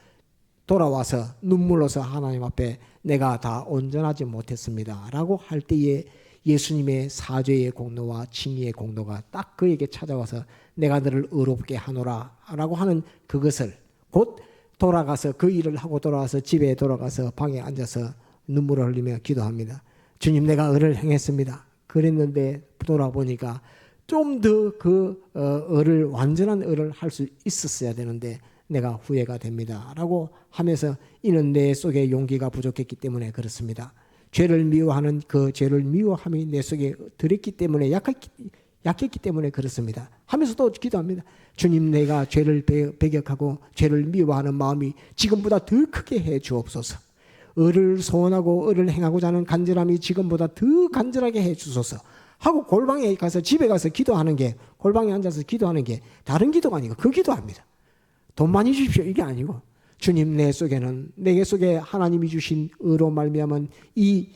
돌아와서 눈물로서 하나님 앞에 내가 다 온전하지 못했습니다 라고 할 때에 예수님의 사죄의 공로와 칭의의 공로가 딱 그에게 찾아와서 내가 너를 의롭게 하노라 라고 하는 그것을 곧 돌아가서 그 일을 하고 돌아와서 집에 돌아가서 방에 앉아서 눈물을 흘리며 기도합니다. 주님 내가 의를 행했습니다. 그랬는데 돌아보니까 좀 더 그 의를 완전한 의를 할 수 있었어야 되는데 내가 후회가 됩니다 라고 하면서 이는 내 속에 용기가 부족했기 때문에 그렇습니다. 죄를 미워하는 그 죄를 미워함이 내 속에 들었기 때문에 약했기 때문에 그렇습니다 하면서 또 기도합니다. 주님 내가 죄를 배격하고 죄를 미워하는 마음이 지금보다 더 크게 해 주옵소서. 을을 소원하고 을을 행하고자 하는 간절함이 지금보다 더 간절하게 해 주소서 하고 골방에 가서 집에 가서 기도하는 게, 골방에 앉아서 기도하는 게 다른 기도가 아니고 그 기도합니다. 돈 많이 주십시오 이게 아니고, 주님 내 속에는, 내게 속에 하나님이 주신 의로 말미암은 이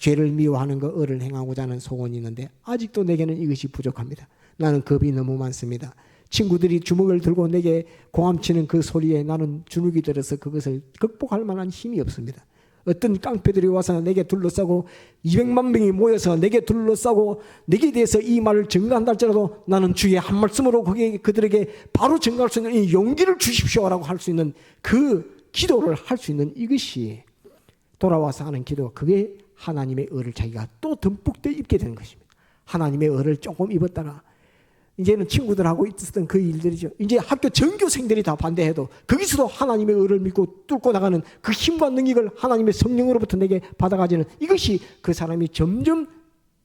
죄를 미워하는 거, 을을 행하고자 하는 소원이 있는데 아직도 내게는 이것이 부족합니다. 나는 겁이 너무 많습니다. 친구들이 주먹을 들고 내게 고함치는 그 소리에 나는 주눅이 들어서 그것을 극복할 만한 힘이 없습니다. 어떤 깡패들이 와서 내게 둘러싸고 200만 명이 모여서 내게 둘러싸고 내게 대해서 이 말을 증거한다 할지라도 나는 주의 한 말씀으로 그들에게 바로 증거할 수 있는 이 용기를 주십시오라고 할 수 있는 그 기도를 할 수 있는 이것이, 돌아와서 하는 기도, 그게 하나님의 의를 자기가 또 듬뿍 더 입게 되는 것입니다. 하나님의 의를 조금 입었다가 이제는 친구들하고 있었던 그 일들이죠. 이제 학교 전교생들이 다 반대해도 거기서도 하나님의 의를 믿고 뚫고 나가는 그 힘과 능력을 하나님의 성령으로부터 내게 받아가지는, 이것이 그 사람이 점점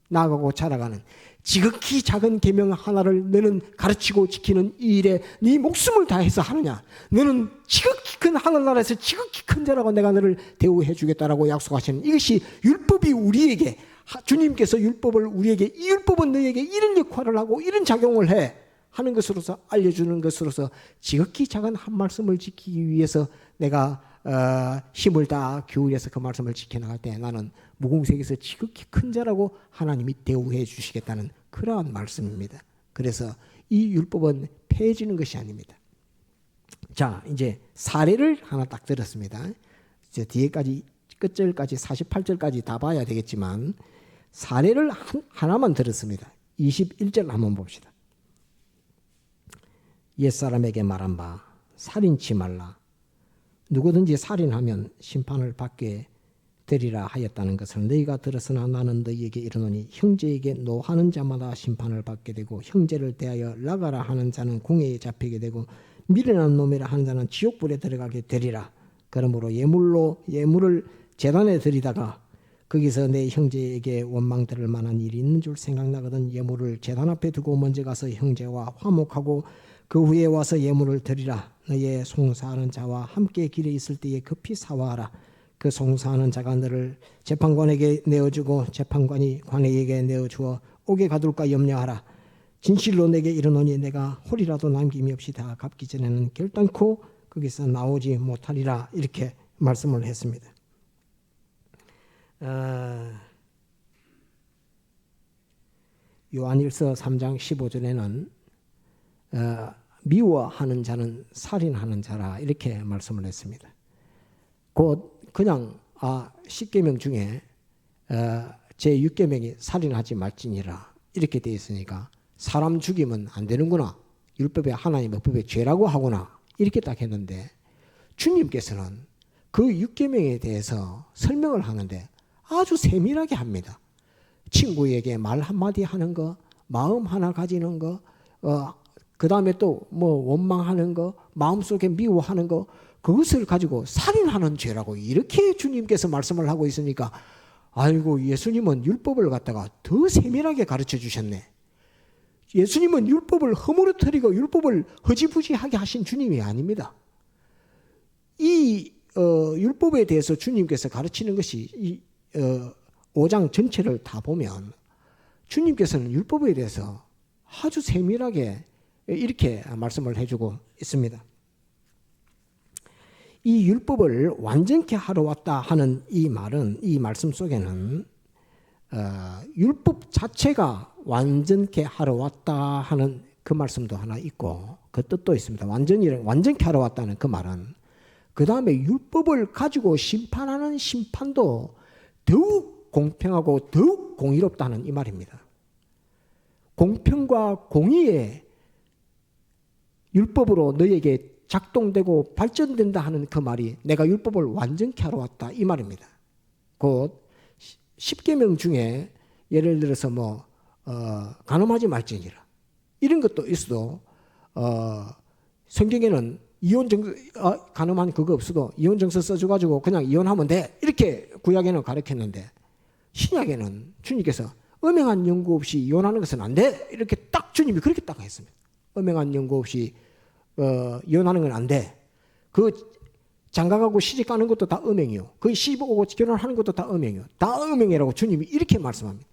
나아가고 자라가는, 지극히 작은 계명 하나를 너는 가르치고 지키는 이 일에 네 목숨을 다해서 하느냐, 너는 지극히 큰 하늘나라에서 지극히 큰 자라고 내가 너를 대우해 주겠다라고 약속하시는, 이것이 율법이 우리에게, 주님께서 율법을 우리에게, 이 율법은 너에게 이런 역할을 하고 이런 작용을 해 하는 것으로서 알려주는 것으로서 지극히 작은 한 말씀을 지키기 위해서 내가 힘을 다 기울여서 그 말씀을 지켜나갈 때 나는 무공색에서 지극히 큰 자라고 하나님이 대우해 주시겠다는 그러한 말씀입니다. 그래서 이 율법은 폐해지는 것이 아닙니다. 자, 이제 사례를 하나 딱 들었습니다. 이제 뒤에까지 끝절까지 48절까지 다 봐야 되겠지만 사례를 하나만 들었습니다. 21절 한번 봅시다. 옛사람에게 말한 바 살인치 말라. 누구든지 살인하면 심판을 받게 되리라 하였다는 것을 너희가 들었으나 나는 너희에게 이르노니 형제에게 노하는 자마다 심판을 받게 되고 형제를 대하여 나가라 하는 자는 공회에 잡히게 되고 미련한 놈이라 하는 자는 지옥불에 들어가게 되리라. 그러므로 예물을 제단에 드리다가 거기서 내 형제에게 원망 들을 만한 일이 있는 줄 생각나거든 예물을 제단 앞에 두고 먼저 가서 형제와 화목하고 그 후에 와서 예물을 드리라. 너의 송사하는 자와 함께 길에 있을 때에 급히 사와하라. 그 송사하는 자가 너를 재판관에게 내어주고 재판관이 관에게 내어주어 옥에 가둘까 염려하라. 진실로 내게 이르노니 내가 홀이라도 남김이 없이 다 갚기 전에는 결단코 거기서 나오지 못하리라. 이렇게 말씀을 했습니다. 요한일서 3장 15절에는 미워하는 자는 살인하는 자라 이렇게 말씀을 했습니다. 곧 그냥 10계명 중에 제6계명이 살인하지 말지니라 이렇게 되어 있으니까 사람 죽이면 안 되는구나, 율법에 하나님의 법에 죄라고 하구나 이렇게 딱 했는데, 주님께서는 그 6계명에 대해서 설명을 하는데 아주 세밀하게 합니다. 친구에게 말 한마디 하는 거, 마음 하나 가지는 거, 그 다음에 또 뭐 원망하는 거, 마음속에 미워하는 거, 그것을 가지고 살인하는 죄라고 이렇게 주님께서 말씀을 하고 있으니까, 아이고 예수님은 율법을 갖다가 더 세밀하게 가르쳐 주셨네. 예수님은 율법을 허물어뜨리고 율법을 허지부지하게 하신 주님이 아닙니다. 이 율법에 대해서 주님께서 가르치는 것이 이 5장 전체를 다 보면 주님께서는 율법에 대해서 아주 세밀하게 이렇게 말씀을 해주고 있습니다. 이 율법을 완전케 하러 왔다 하는 이 말은, 이 말씀 속에는 율법 자체가 완전케 하러 왔다 하는 그 말씀도 하나 있고 그 뜻도 있습니다. 완전케 하러 왔다는 그 말은 그 다음에 율법을 가지고 심판하는 심판도 더욱 공평하고 더욱 공의롭다는 이 말입니다. 공평과 공의의 율법으로 너에게 작동되고 발전된다 하는 그 말이 내가 율법을 완전케 하러 왔다 이 말입니다. 곧 10계명 중에 예를 들어서 간음하지 말지니라 이런 것도 있어도 성경에는 간음한 그거 없어도 이혼정서 써줘가지고 그냥 이혼하면 돼 이렇게 구약에는 가르쳤는데, 신약에는 주님께서 엄행한 연고 없이 이혼하는 것은 안 돼 이렇게 딱 주님이 그렇게 딱 했습니다. 엄행한 연고 없이 이혼하는 건 안 돼. 그 장가가고 시집가는 것도 다 음행이요. 거의 시집 오고 결혼하는 것도 다 음행이요. 다 음행이라고 주님이 이렇게 말씀합니다.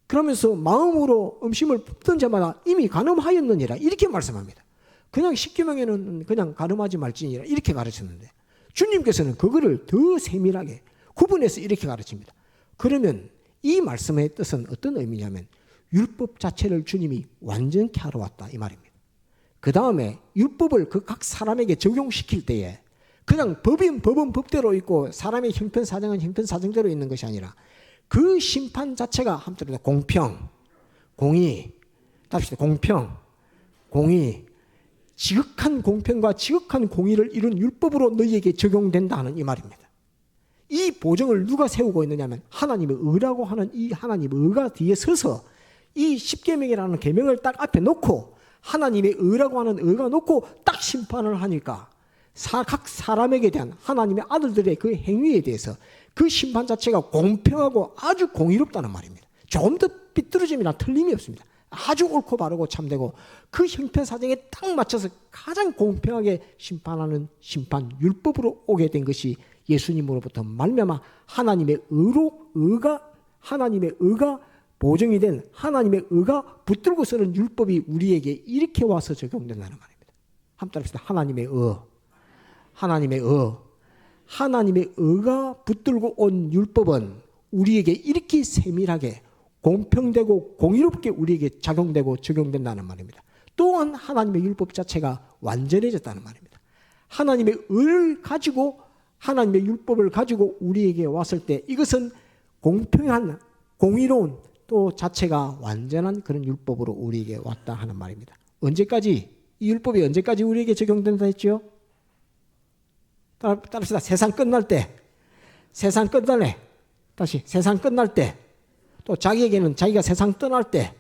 그러면서 마음으로 음식을 붓던 자마다 이미 간음하였느니라 이렇게 말씀합니다. 그냥 10계명에는 그냥 간음하지 말지니라 이렇게 가르쳤는데 주님께서는 그거를 더 세밀하게 구분해서 이렇게 가르칩니다. 그러면 이 말씀의 뜻은 어떤 의미냐면 율법 자체를 주님이 완전케 하러 왔다 이 말입니다. 그 다음에 율법을 그 각 사람에게 적용시킬 때에 그냥 법은 법대로 있고 사람의 형편사정은 형편사정대로 있는 것이 아니라 그 심판 자체가 한마디로 공평, 공의, 답시다. 공평, 공의, 지극한 공평과 지극한 공의를 이룬 율법으로 너희에게 적용된다는 이 말입니다. 이 보정을 누가 세우고 있느냐면 하나님의 의라고 하는 이 하나님의 의가 뒤에 서서 이 십계명이라는 계명을 딱 앞에 놓고 하나님의 의라고 하는 의가 놓고 딱 심판을 하니까 각 사람에게 대한 하나님의 아들들의 그 행위에 대해서 그 심판 자체가 공평하고 아주 공의롭다는 말입니다. 조금 더 삐뚤어짐이나 틀림이 없습니다. 아주 옳고 바르고 참되고 그 형편사정에 딱 맞춰서 가장 공평하게 심판하는 심판 율법으로 오게 된 것이 예수님으로부터 말미암아 하나님의 의가 보정이 된 하나님의 의가 붙들고 서는 율법이 우리에게 이렇게 와서 적용된다는 말입니다. 한번 따라합시다. 하나님의 의가 붙들고 온 율법은 우리에게 이렇게 세밀하게 공평되고 공의롭게 우리에게 작용되고 적용된다는 말입니다. 또한 하나님의 율법 자체가 완전해졌다는 말입니다. 하나님의 의를 가지고 하나님의 율법을 가지고 우리에게 왔을 때 이것은 공평한 공의로운 또 자체가 완전한 그런 율법으로 우리에게 왔다 하는 말입니다. 언제까지 이 율법이 언제까지 우리에게 적용된다 했죠? 따라합시다. 세상 끝날 때 또 자기에게는 자기가 세상 떠날 때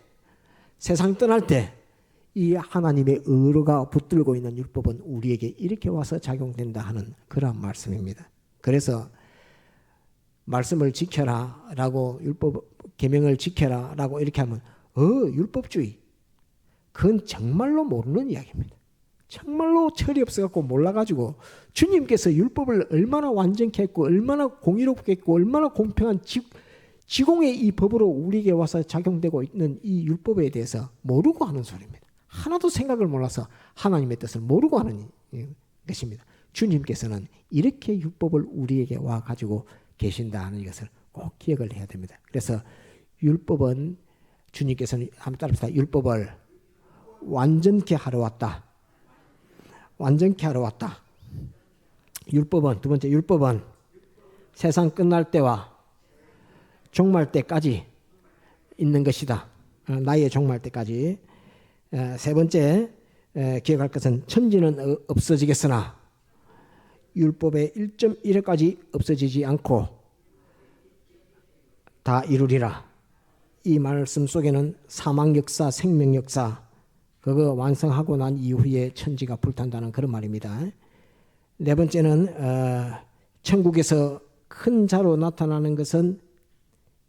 이 하나님의 의가 붙들고 있는 율법은 우리에게 이렇게 와서 작용된다 하는 그런 말씀입니다. 그래서 말씀을 지켜라라고 율법 계명을 지켜라라고 이렇게 하면 율법주의 그건 정말로 모르는 이야기입니다. 정말로 철이 없어갖고 몰라가지고 주님께서 율법을 얼마나 완전케 했고 얼마나 공의롭게 했고 얼마나 공평한 지공의 이 법으로 우리에게 와서 작용되고 있는 이 율법에 대해서 모르고 하는 소리입니다. 하나도 생각을 몰라서 하나님의 뜻을 모르고 하는 것입니다. 주님께서는 이렇게 율법을 우리에게 와가지고 계신다 하는 것을 꼭 기억을 해야 됩니다. 그래서 율법은 주님께서는 한번 따라합시다. 율법을 완전케 하러 왔다. 율법은 두 번째 율법은 세상 끝날 때와 종말 때까지 있는 것이다. 나의 종말 때까지. 세 번째 기억할 것은 천지는 없어지겠으나 율법의 1.1회까지 없어지지 않고 다 이루리라. 이 말씀 속에는 사망 역사, 생명 역사 그거 완성하고 난 이후에 천지가 불탄다는 그런 말입니다. 네 번째는 천국에서 큰 자로 나타나는 것은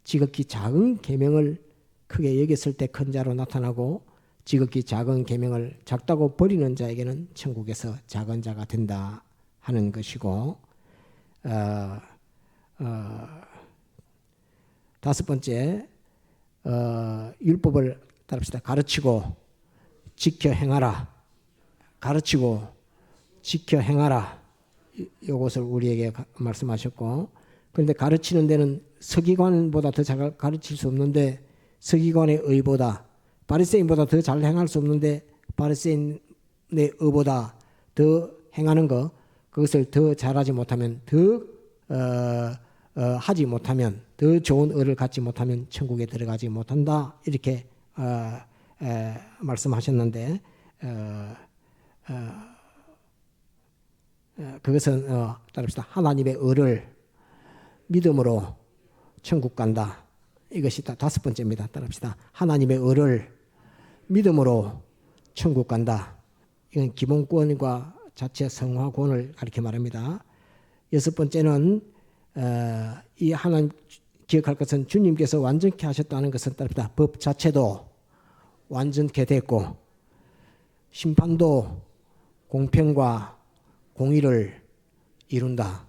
지극히 작은 계명을 크게 여겼을 때 큰 자로 나타나고 지극히 작은 계명을 작다고 버리는 자에게는 천국에서 작은 자가 된다 하는 것이고 다섯 번째 율법을 따릅시다. 가르치고 지켜 행하라. 이것을 우리에게 말씀하셨고 그런데 가르치는 데는 서기관보다 더 잘 가르칠 수 없는데 서기관의 의보다 바리새인보다 더 잘 행할 수 없는데 바리새인의 의보다 더 행하는 것 그것을 더 잘하지 못하면 하지 못하면 더 좋은 의를 갖지 못하면 천국에 들어가지 못한다 이렇게 말씀하셨는데 그것은 따릅시다. 하나님의 의를 믿음으로 천국 간다. 이것이 다섯 번째입니다. 따릅시다. 하나님의 의를 믿음으로 천국 간다. 이건 기본권과 자체 성화권을 가리켜 말합니다. 여섯 번째는 이 하나님 기억할 것은 주님께서 완전케 하셨다는 것은 따릅니다. 법 자체도 완전케 됐고 심판도 공평과 공의를 이룬다.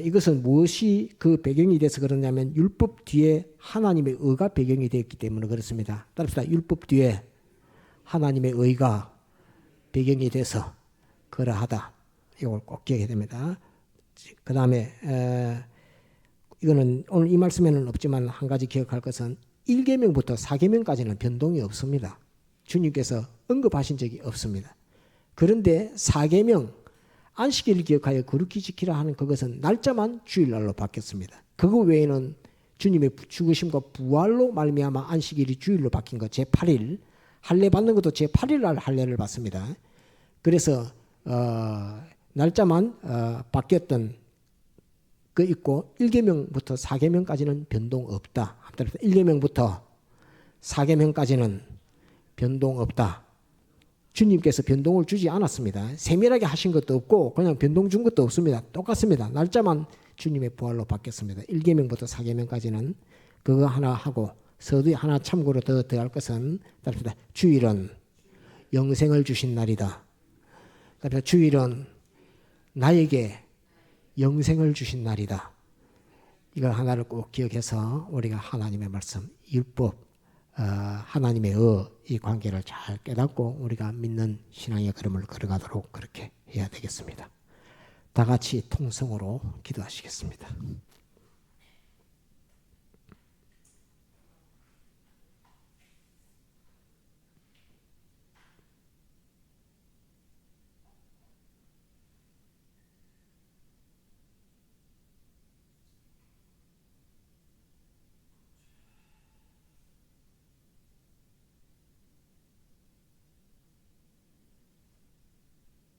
이것은 무엇이 그 배경이 돼서 그러냐면 율법 뒤에 하나님의 의가 배경이 되었기 때문에 그렇습니다. 따라서 율법 뒤에 하나님의 의가 배경이 돼서 그러하다. 이걸 꼭 기억해야 됩니다. 그 다음에 이거는 오늘 이 말씀에는 없지만 한 가지 기억할 것은 1계명부터 4계명까지는 변동이 없습니다. 주님께서 언급하신 적이 없습니다. 그런데 4계명 안식일을 기억하여 거룩히 지키라 하는 그것은 날짜만 주일날로 바뀌었습니다. 그거 외에는 주님의 죽으심과 부활로 말미암아 안식일이 주일로 바뀐 것 제8일 할례 받는 것도 제8일 날 할례를 받습니다. 그래서 날짜만 바뀌었던 그 있고 1계명부터 4계명까지는 변동 없다. 1계명부터 4계명까지는 변동 없다. 주님께서 변동을 주지 않았습니다. 세밀하게 하신 것도 없고 그냥 변동 준 것도 없습니다. 똑같습니다. 날짜만 주님의 부활로 바뀌었습니다. 1계명부터 4계명까지는 그거 하나 하고 서두에 하나 참고로 더할 것은 주일은 영생을 주신 날이다. 주일은 나에게 영생을 주신 날이다. 이걸 하나를 꼭 기억해서 우리가 하나님의 말씀, 율법, 하나님의 이 관계를 잘 깨닫고 우리가 믿는 신앙의 걸음을 걸어가도록 그렇게 해야 되겠습니다. 다 같이 통성으로 기도하시겠습니다.